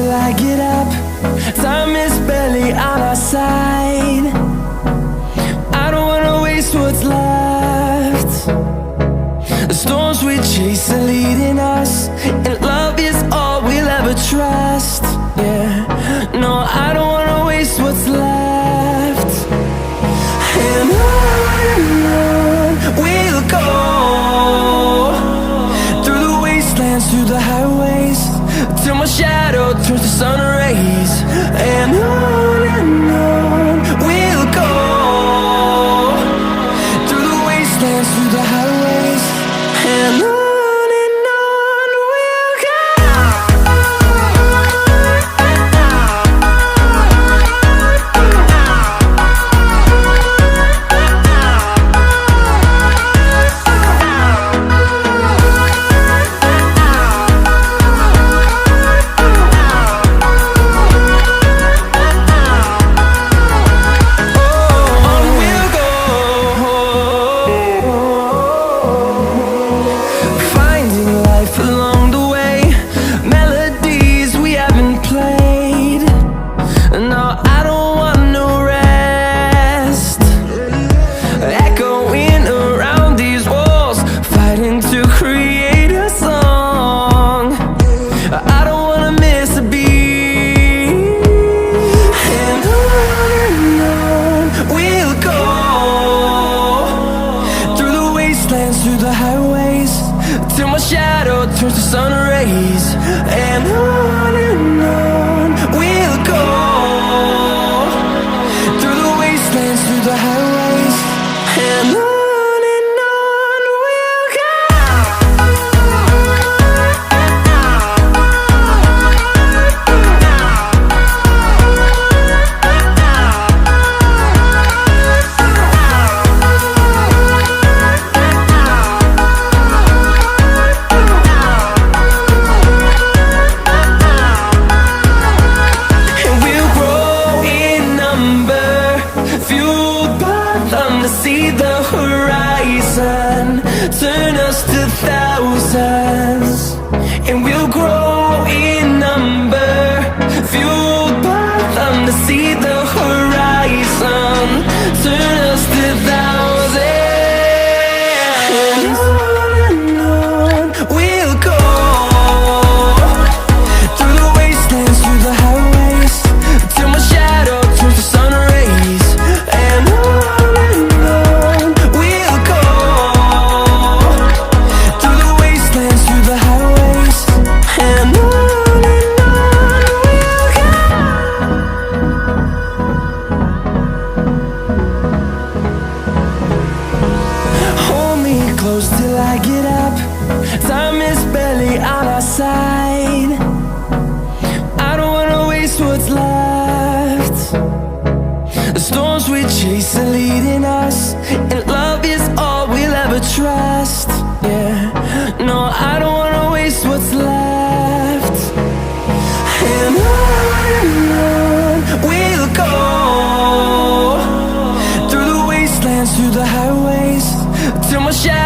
till I get up. Time is barely on our side. I don't wanna waste what's left. The storms we chase are leading us, and love is all we'll ever trust. Yeah, no, I don't wanna waste what's left. And on we'll go, through the wastelands, through the highways, till my shadow turns to sun rays. And on we'll go, through the wastelands, through the highways, and on we'll go. Through the highways, till my shadow turns to sun rays. And on we'll go, through the wastelands, through the highways, and on we'll go. See the horizon turn us to thousands, and we'll grow in number, fueled by them. To see the horizon turn us to thousands, and on we'll go, through the wastelands, through the highways, till my shadow turns to sun rays. And close till I get up. Time is barely on our side. I don't wanna waste what's left. The storms we chase are leading us, and love is all we'll ever trust. Yeah, no, I don't wanna waste what's left. And on we'll go, through the wastelands, through the highways, till my shadow